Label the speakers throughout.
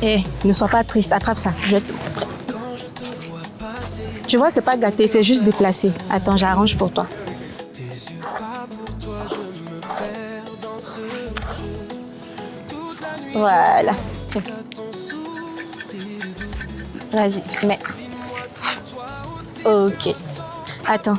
Speaker 1: Eh, ne sois pas triste, attrape ça, jette. Tu vois, c'est pas gâté, c'est juste déplacé. Attends, j'arrange pour toi. Voilà. Tiens. Vas-y, mets. Ok. Attends.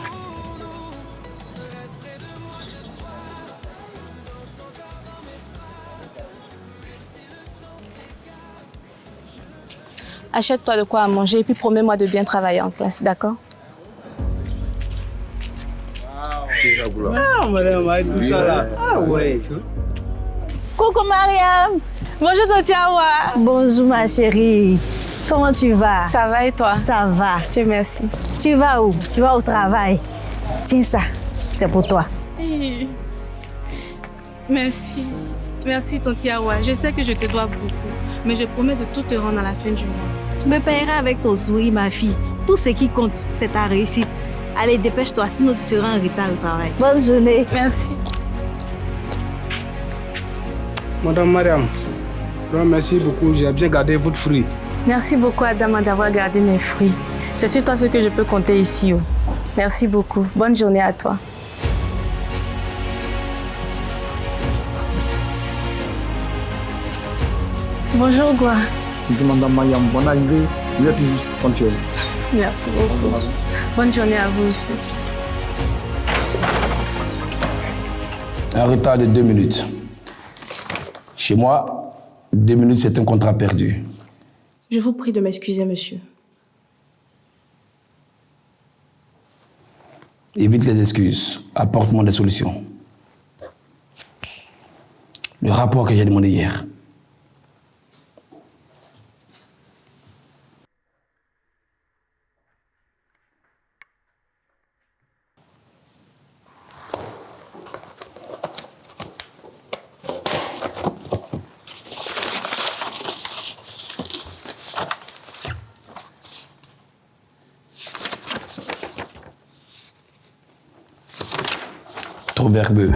Speaker 1: Achète-toi de quoi à manger et puis promets-moi de bien travailler en classe, d'accord?
Speaker 2: Ah, madame, tout ça là. Ah ouais.
Speaker 1: Coucou Mariam! Bonjour Totiawa!
Speaker 3: Bonjour ma chérie, comment tu vas?
Speaker 1: Ça va et toi?
Speaker 3: Ça va.
Speaker 1: Dieu merci.
Speaker 3: Tu vas où? Tu vas au travail. Tiens ça, c'est pour toi.
Speaker 1: Hey. Merci. Merci Totiawa. Je sais que je te dois beaucoup, mais je promets de tout te rendre à la fin du mois.
Speaker 3: Tu me payeras avec ton sourire ma fille. Tout ce qui compte, c'est ta réussite. Allez, dépêche-toi, sinon tu seras en retard au travail. Bonne journée.
Speaker 1: Merci.
Speaker 2: Madame Mariam, merci beaucoup, j'ai bien gardé votre fruit.
Speaker 1: Merci beaucoup Adama d'avoir gardé mes fruits. C'est sur toi ce que je peux compter ici. Oh. Merci beaucoup. Bonne journée à toi. Bonjour Gwa.
Speaker 4: Bonjour Madame Mariam, bonne arrivée. Vous êtes juste ponctuelle.
Speaker 1: Merci beaucoup. Bonne journée à vous aussi.
Speaker 5: Un retard de 2 minutes. Chez moi, 2 minutes, c'est un contrat perdu.
Speaker 1: Je vous prie de m'excuser, monsieur.
Speaker 5: Évite les excuses. Apporte-moi des solutions. Le rapport que j'ai demandé hier. Trop verbeux.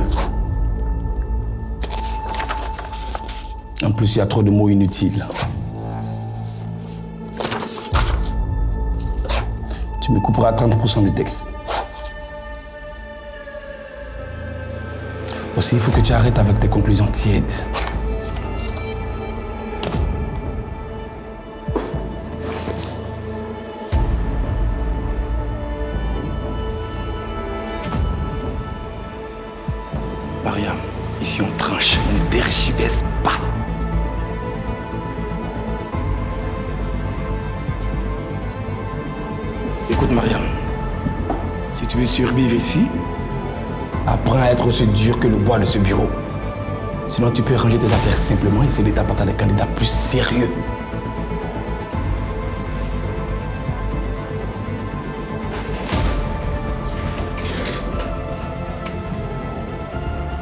Speaker 5: En plus, il y a trop de mots inutiles. Tu me couperas 30% du texte. Aussi, il faut que tu arrêtes avec tes conclusions tièdes. Mariam, ici on tranche, on ne tergiverse pas. Écoute Mariam, si tu veux survivre ici, apprends à être aussi dur que le bois de ce bureau. Sinon tu peux ranger tes affaires simplement et céder ta place à des candidats plus sérieux.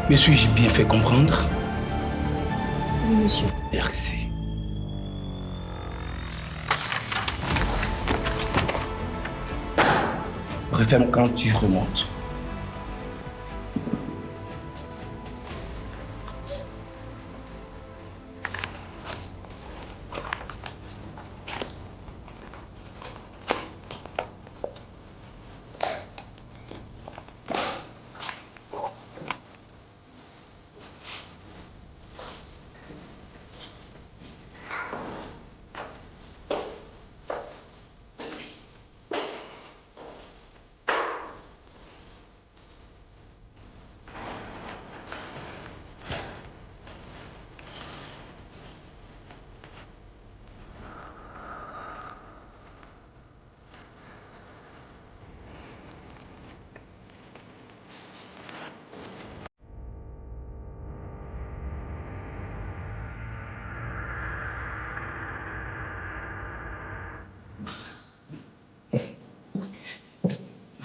Speaker 5: Me suis-je bien fait comprendre?
Speaker 1: Oui, monsieur.
Speaker 5: Merci. Referme quand tu remontes.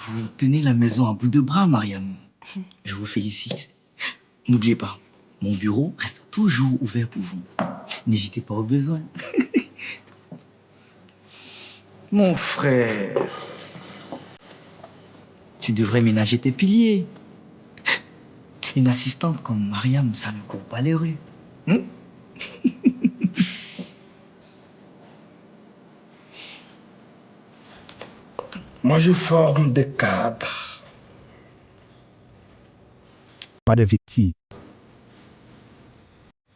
Speaker 6: Vous tenez la maison à bout de bras, Mariam. Je vous félicite. N'oubliez pas, mon bureau reste toujours ouvert pour vous. N'hésitez pas au besoin. Mon frère, tu devrais ménager tes piliers. Une assistante comme Mariam, ça ne court pas les rues.
Speaker 5: Moi, je forme des cadres.
Speaker 7: Pas de victimes.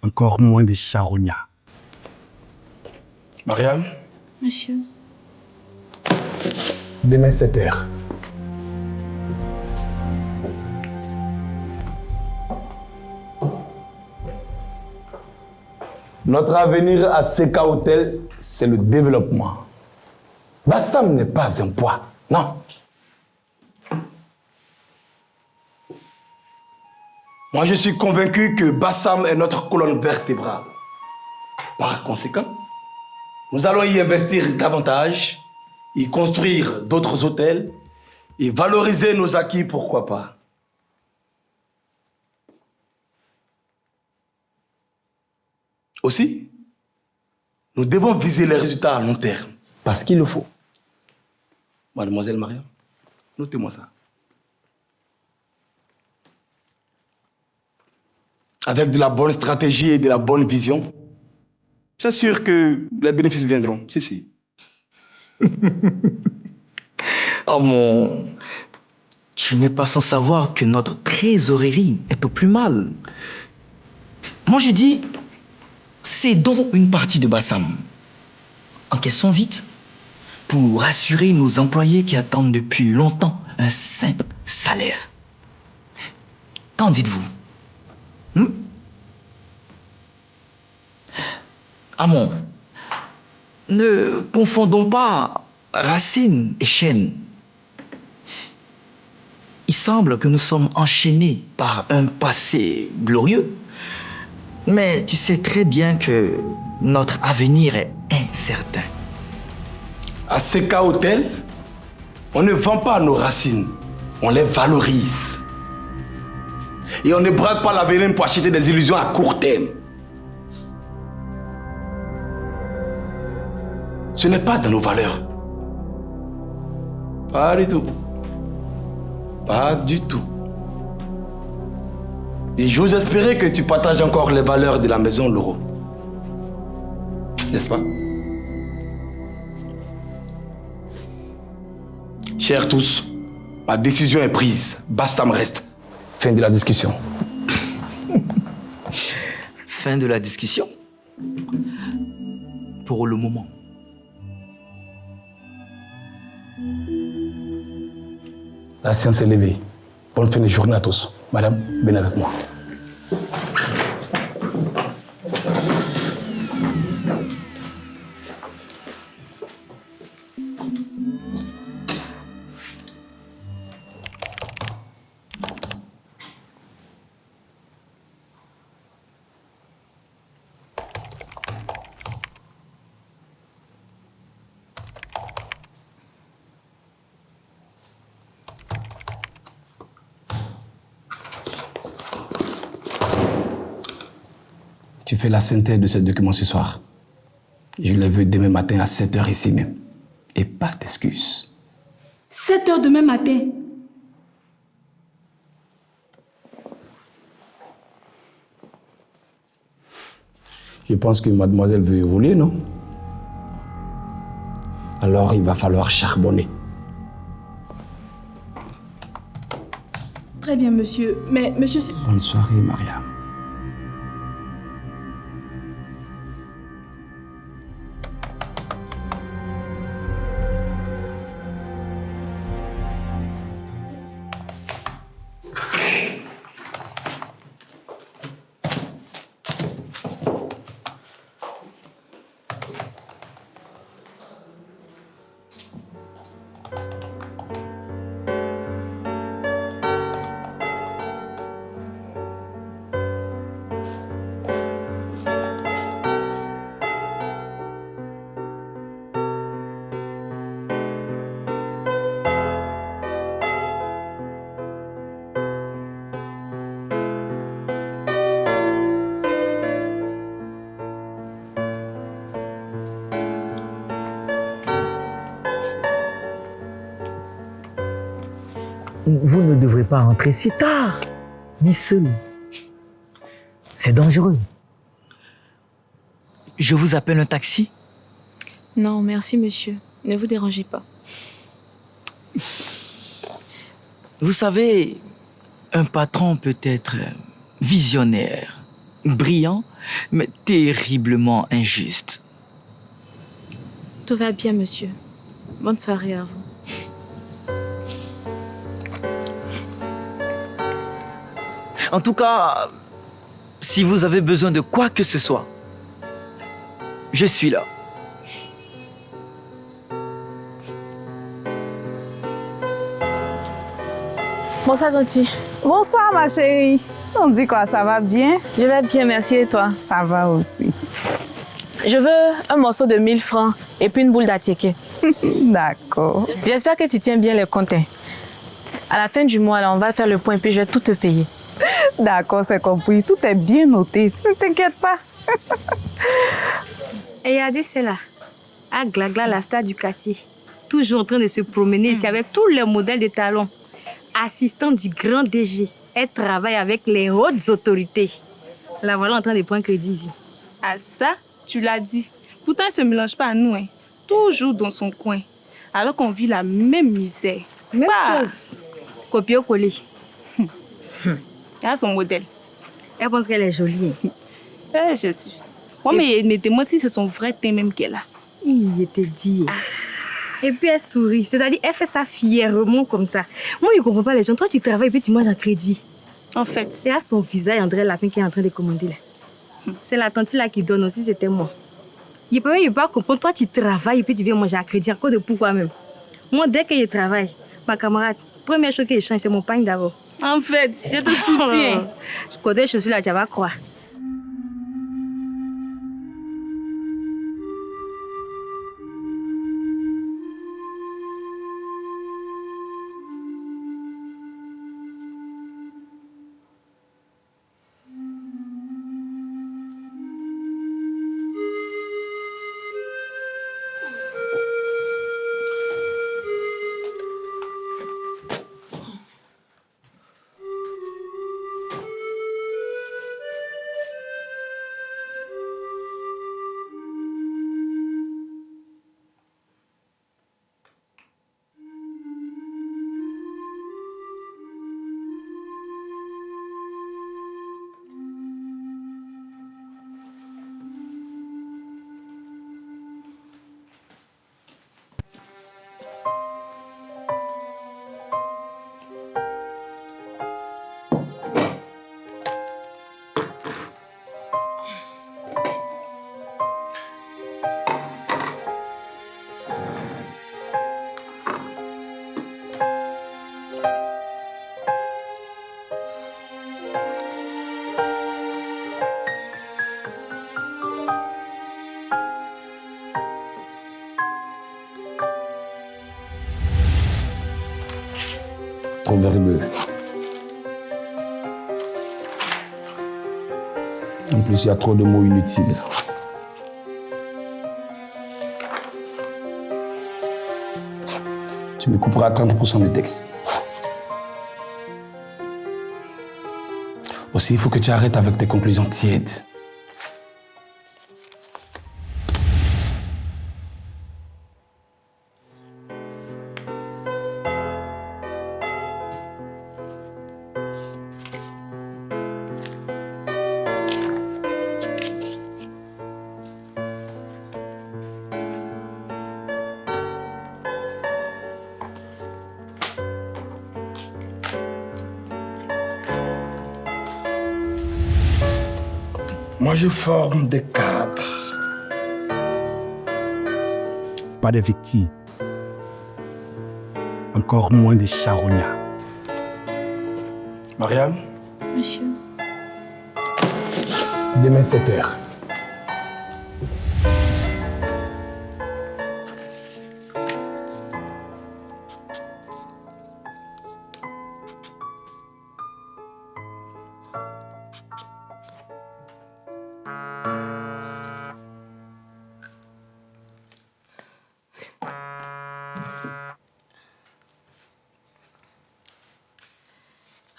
Speaker 7: Encore moins de charognards.
Speaker 5: Mariam,
Speaker 1: Monsieur.
Speaker 5: demain 7h. Notre avenir à Seka Hotel, c'est le développement. Bassam n'est pas un poids, non. Moi, je suis convaincu que Bassam est notre colonne vertébrale. Par conséquent, nous allons y investir davantage, y construire d'autres hôtels et valoriser nos acquis, pourquoi pas. Aussi, nous devons viser les résultats à long terme, parce qu'il le faut. Mademoiselle Mariam, notez-moi ça. Avec de la bonne stratégie et de la bonne vision, j'assure que les bénéfices viendront. Si.
Speaker 6: Oh mon... Tu n'es pas sans savoir que notre trésorerie est au plus mal. Moi, je dis, cédons une partie de Bassam. Encaissons vite pour rassurer nos employés qui attendent depuis longtemps un simple salaire. Qu'en dites-vous? Amon, ne confondons pas racine et chaîne. Il semble que nous sommes enchaînés par un passé glorieux, mais tu sais très bien que notre avenir est incertain.
Speaker 5: À Seka Hotel, on ne vend pas nos racines, on les valorise. Et on ne braque pas l'avenir pour acheter des illusions à court terme. Ce n'est pas dans nos valeurs. Pas du tout. Pas du tout. Et j'ose espérer que tu partages encore les valeurs de la maison Loro. N'est-ce pas? Chers tous, ma décision est prise. Bassam reste. Fin de la discussion.
Speaker 6: Fin de la discussion. Pour le moment.
Speaker 5: La séance est levée. Bonne fin de journée à tous. Madame, venez avec moi. Tu fais la synthèse de ce document ce soir. Je le veux demain matin à 7h ici même. Et pas d'excuses.
Speaker 8: 7h demain matin.
Speaker 5: Je pense que mademoiselle veut évoluer, non? Alors il va falloir charbonner.
Speaker 8: Très bien, monsieur. Mais, monsieur...
Speaker 5: Bonne soirée, Mariam.
Speaker 6: Vous ne devrez pas rentrer si tard, ni seul. C'est dangereux. Je vous appelle un taxi?
Speaker 1: Non, merci monsieur. Ne vous dérangez pas.
Speaker 6: Vous savez, un patron peut être visionnaire, brillant, mais terriblement injuste.
Speaker 3: Tout va bien, monsieur. Bonne soirée à vous.
Speaker 6: En tout cas, si vous avez besoin de quoi que ce soit, je suis là.
Speaker 1: Bonsoir, Tonti.
Speaker 9: Bonsoir, ma chérie. On dit quoi, ça va bien?
Speaker 1: Je vais bien, merci, et toi?
Speaker 9: Ça va aussi.
Speaker 1: Je veux un morceau de 1000 francs et puis une boule d'attiqué.
Speaker 9: D'accord.
Speaker 1: J'espère que tu tiens bien les comptes. À la fin du mois, là, on va faire le point et puis je vais tout te payer.
Speaker 9: D'accord, c'est compris. Tout est bien noté. Ne t'inquiète pas.
Speaker 3: Et regardez, c'est là. À Glagla, la star du quartier. Toujours en train de se promener ici avec tous les modèles de talons. Assistant du grand DG. Elle travaille avec les hautes autorités. La voilà en train de prendre crédit ici.
Speaker 8: Ah ça, tu l'as dit. Pourtant, elle se mélange pas à nous, hein. Toujours dans son coin. Alors qu'on vit la même misère.
Speaker 3: Même chose. Copier-coller.
Speaker 8: Elle a son modèle.
Speaker 3: Elle pense qu'elle est jolie.
Speaker 8: Eh, je suis. Moi, mais mettez-moi si c'est son vrai teint même qu'elle a.
Speaker 3: Il était dit. Et puis elle sourit. C'est-à-dire, elle fait ça fièrement comme ça. Moi, je ne comprends pas les gens. Toi, tu travailles et puis tu manges en crédit.
Speaker 8: En fait.
Speaker 3: C'est à son visage, André Lapin, qui est en train de commander là. C'est la tante là qui donne aussi, c'était moi. Il peut même pas comprendre. Toi, tu travailles et puis tu viens manger à crédit. Encore de pourquoi même. Moi, dès que je travaille, ma camarade, première chose que je change, c'est mon pain d'abord.
Speaker 8: En fait, je te soutiens.
Speaker 3: Quand je suis là, tu vas croire.
Speaker 5: Trop verbeux. En plus, il y a trop de mots inutiles. Tu me couperas 30% de texte. Aussi, il faut que tu arrêtes avec tes conclusions tièdes.
Speaker 4: Moi, je forme des cadres.
Speaker 7: Pas de victimes. Encore moins des charognards.
Speaker 5: Mariam,
Speaker 8: Monsieur.
Speaker 5: demain 7h.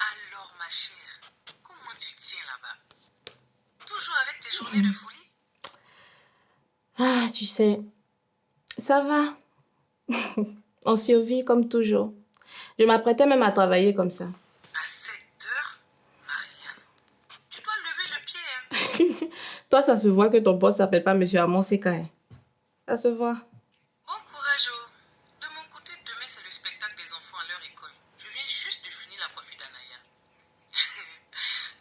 Speaker 10: Alors, ma chère, comment tu tiens là-bas? Toujours avec tes journées de folie?
Speaker 11: Ah, tu sais, ça va.
Speaker 1: On survit comme toujours. Je m'apprêtais même à travailler comme ça.
Speaker 10: À 7 heures, Mariam, tu dois lever le pied. Hein.
Speaker 1: Toi, ça se voit que ton boss s'appelle pas Monsieur Amon Seka. Ça se voit.
Speaker 10: Bon courage, oh. De mon côté, demain, c'est le spectacle des enfants à leur école. Je viens juste de finir la coiffure d'Anaya.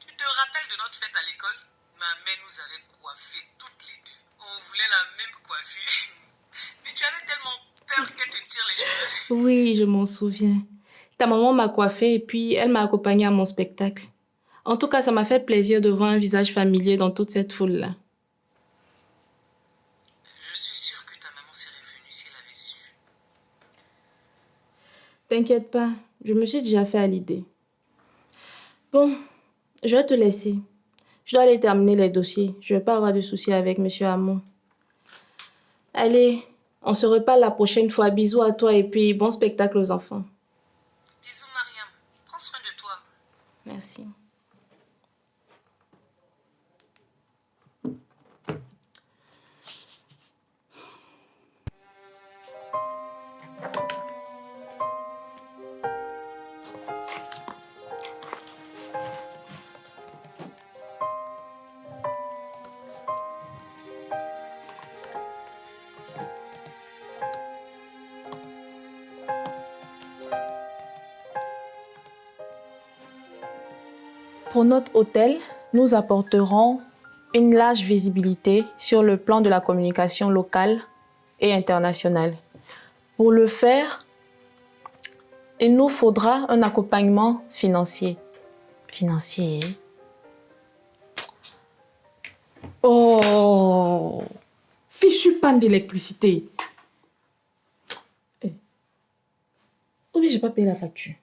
Speaker 10: Tu te rappelles de notre fête à l'école? Ma mère nous avait coiffées toutes les deux. On voulait la même coiffure. Mais tu avais tellement peur qu'elle te tire les cheveux.
Speaker 1: Oui, je m'en souviens. Ta maman m'a coiffée et puis elle m'a accompagnée à mon spectacle. En tout cas, ça m'a fait plaisir de voir un visage familier dans toute cette foule-là.
Speaker 10: Je suis sûre que ta maman serait venue si elle avait su.
Speaker 1: T'inquiète pas, je me suis déjà fait à l'idée. Bon, je vais te laisser. Je dois aller terminer les dossiers. Je ne vais pas avoir de soucis avec Monsieur Hamon. Allez, on se reparle la prochaine fois. Bisous à toi et puis bon spectacle aux enfants.
Speaker 10: Bisous, Mariam. Prends soin de toi.
Speaker 1: Merci. Pour notre hôtel, nous apporterons une large visibilité sur le plan de la communication locale et internationale. Pour le faire, il nous faudra un accompagnement financier. Financier? Oh! Fichu panne d'électricité. Oh, mais j'ai pas payé la facture.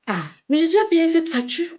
Speaker 1: Ah, mais j'ai déjà payé cette facture.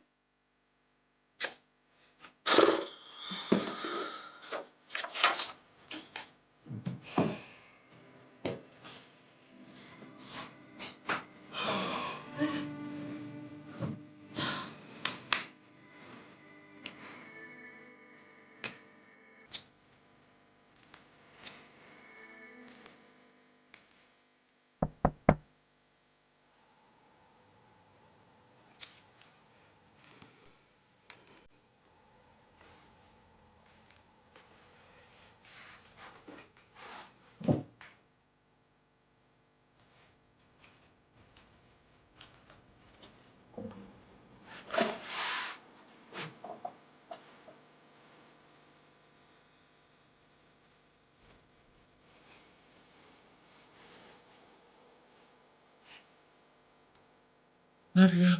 Speaker 11: Maria,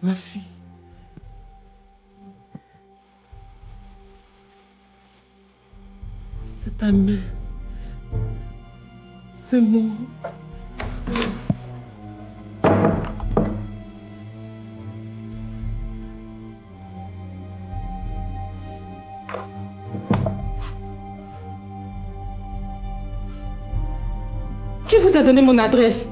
Speaker 11: ma fille. C'est ta mère. C'est moi.
Speaker 8: Qui vous a donné mon adresse?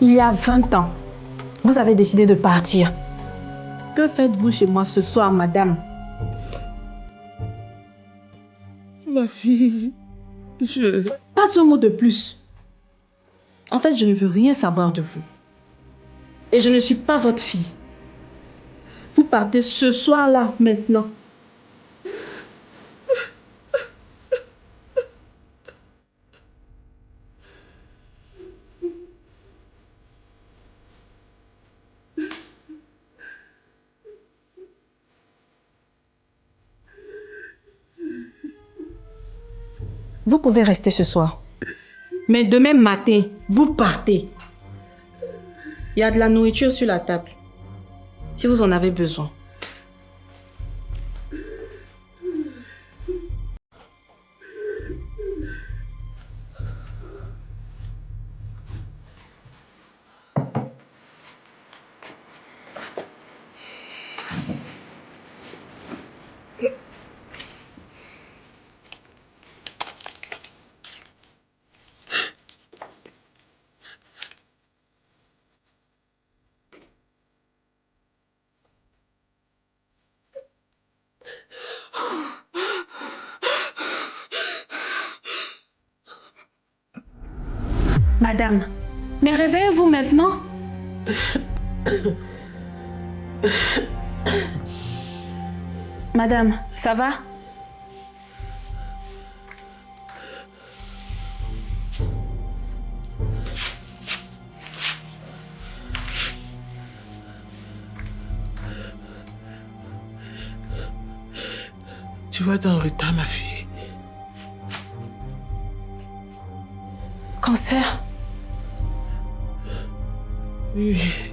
Speaker 1: Il y a 20 ans, vous avez décidé de partir.
Speaker 8: Que faites-vous chez moi ce soir, madame?
Speaker 11: Ma fille,
Speaker 8: Pas un mot de plus. En fait, je ne veux rien savoir de vous. Et je ne suis pas votre fille. Vous partez ce soir-là, maintenant.
Speaker 1: Vous pouvez rester ce soir.
Speaker 8: Mais demain matin, vous partez. Il y a de la nourriture sur la table. Si vous en avez besoin. Madame, mais réveillez-vous maintenant.
Speaker 1: Madame, ça va?
Speaker 11: Tu vas être en retard, ma fille.
Speaker 1: Cancer?
Speaker 11: Oui.